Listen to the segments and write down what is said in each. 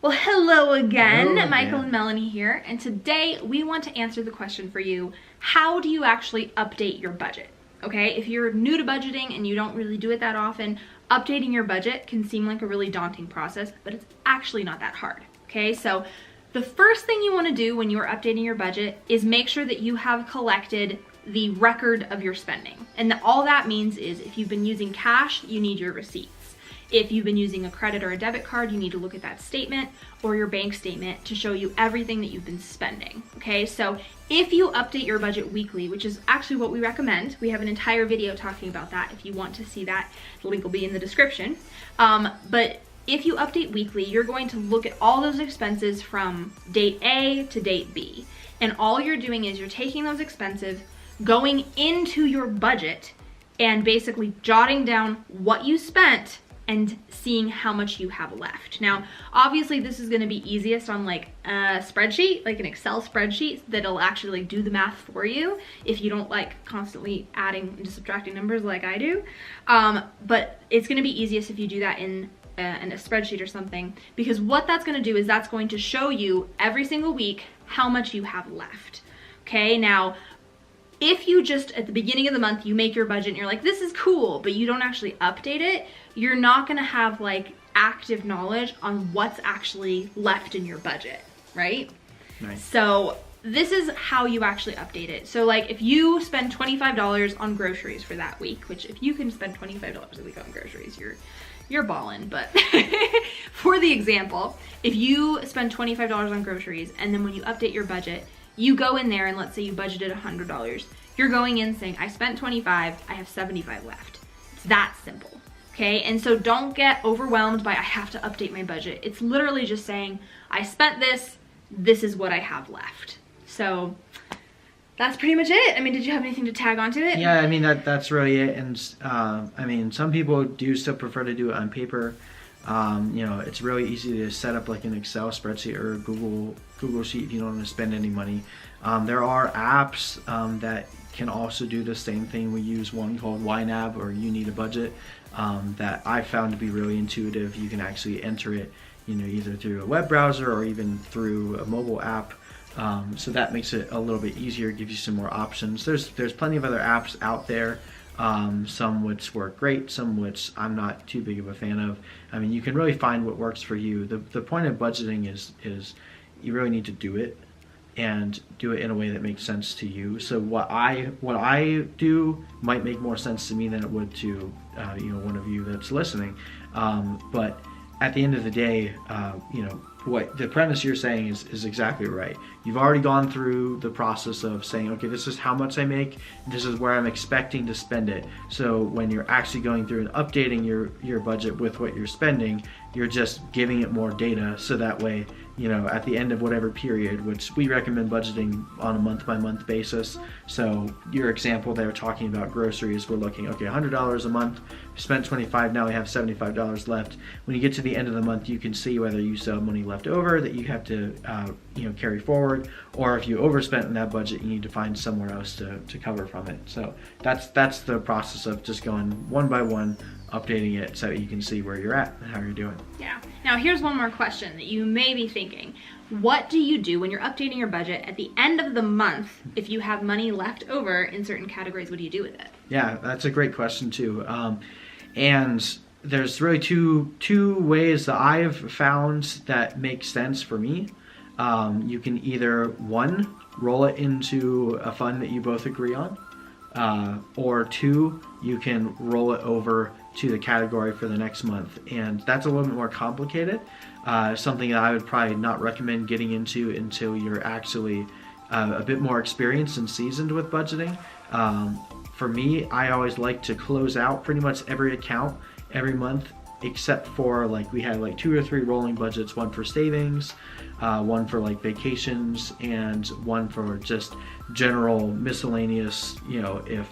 Well, hello again. Hello Michael again. and Melanie here, and today we want to answer the question for you, how do you actually update your budget? Okay, if you're new to budgeting and you don't really do it that often, updating your budget can seem like a really daunting process, but it's actually not that hard. Okay, so the first thing you want to do when you're updating your budget is make sure that you have collected the record of your spending. And all that means is if you've been using cash, you need your receipts. If you've been using a credit or a debit card, you need to look at that statement or your bank statement to show you everything that you've been spending. Okay, so if you update your budget weekly, which is actually what we recommend, we have an entire video talking about that. If you want to see that, the link will be in the description. But if you update weekly, you're going to look at all those expenses from date A to date B. And all you're doing is you're taking those expenses, going into your budget, and basically jotting down what you spent and seeing how much you have left. Now, obviously this is gonna be easiest on like a spreadsheet, like an Excel spreadsheet that'll actually like do the math for you if you don't like constantly adding and subtracting numbers like I do. But it's gonna be easiest if you do that in a spreadsheet or something, because what that's gonna do is that's going to show you every single week how much you have left. Okay, now, if you just, at the beginning of the month, you make your budget and you're like, this is cool, but you don't actually update it, you're not gonna have like active knowledge on what's actually left in your budget, right? Nice. So this is how you actually update it. So like if you spend $25 on groceries for that week, which if you can spend $25 a week on groceries, you're ballin', but for the example, if you spend $25 on groceries and then when you update your budget, you go in there and let's say you budgeted $100. You're going in saying, I spent 25, I have 75 left. It's that simple, okay? And so don't get overwhelmed by I have to update my budget. It's literally just saying, I spent this is what I have left. So that's pretty much it. I mean, did you have anything to tag onto it? Yeah, I mean, that's really it. And I mean, some people do still prefer to do it on paper. You know, it's really easy to set up like an Excel spreadsheet or a Google Sheet if you don't want to spend any money. There are apps that can also do the same thing. We use one called YNAB, or You Need a Budget, that I found to be really intuitive. You can actually enter it, you know, either through a web browser or even through a mobile app. So that makes it a little bit easier, gives you some more options. There's plenty of other apps out there. Some which work great, some which I'm not too big of a fan of. I mean, you can really find what works for you. The point of budgeting is you really need to do it, and do it in a way that makes sense to you. So what I do might make more sense to me than it would to you know, one of you that's listening. But at the end of the day, you know, what the premise you're saying is exactly right. You've already gone through the process of saying, okay, this is how much I make, this is where I'm expecting to spend it. So when you're actually going through and updating your budget with what you're spending, you're just giving it more data, so that way, you know, at the end of whatever period, which we recommend budgeting on a month-by-month basis. So your example there talking about groceries, we're looking, okay, $100 a month, we spent 25, now we have $75 left. When you get to the end of the month, you can see whether you still have money left over that you have to you know, carry forward, or if you overspent in that budget, you need to find somewhere else to cover from it. So that's the process of just going one by one, updating it so you can see where you're at and how you're doing. Yeah. Now here's one more question that you may be thinking. What do you do when you're updating your budget at the end of the month if you have money left over in certain categories? What do you do with it? Yeah, that's a great question too. And there's really two ways that I've found that make sense for me. You can either, one, roll it into a fund that you both agree on, or two, you can roll it over to the category for the next month. And that's a little bit more complicated. Something that I would probably not recommend getting into until you're actually a bit more experienced and seasoned with budgeting. For me, I always like to close out pretty much every account every month, except for like we had like 2 or 3 rolling budgets, one for savings, one for like vacations, and one for just general miscellaneous, you know, if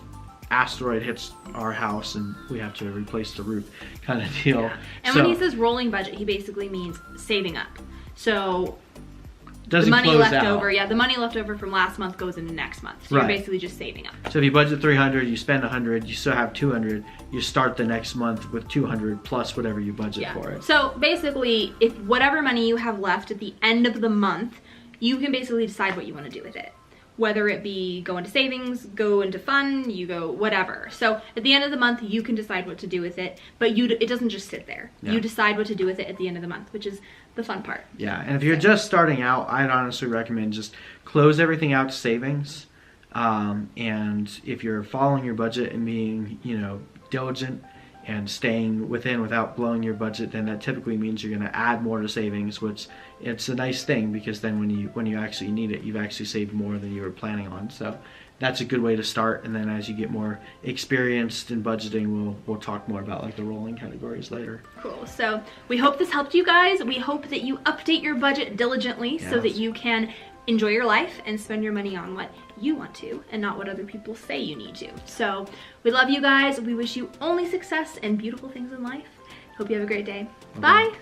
asteroid hits our house and we have to replace the roof kind of deal. Yeah. And when he says rolling budget, he basically means saving up. So doesn't the money close left out. over, yeah, the money left over from last month goes into next month. So Right. you're basically just saving up. So if you budget 300, you spend 100, you still have 200. You start the next month with 200 plus whatever you budget for it. So basically, if whatever money you have left at the end of the month, you can basically decide what you want to do with it. Whether it be go into savings, go into fun, you go whatever. So at the end of the month, you can decide what to do with it, but it doesn't just sit there. Yeah. You decide what to do with it at the end of the month, which is the fun part. Yeah, and if you're just starting out, I'd honestly recommend just close everything out to savings. And if you're following your budget and being, diligent and staying without blowing your budget, then that typically means you're going to add more to savings, which it's a nice thing because then when you actually need it, you've actually saved more than you were planning on. So that's a good way to start. And then as you get more experienced in budgeting, we'll talk more about like the rolling categories later. Cool. So we hope this helped you guys. We hope that you update your budget diligently so that you can enjoy your life and spend your money on what you want to and not what other people say you need to. So we love you guys. We wish you only success and beautiful things in life. Hope you have a great day. Bye.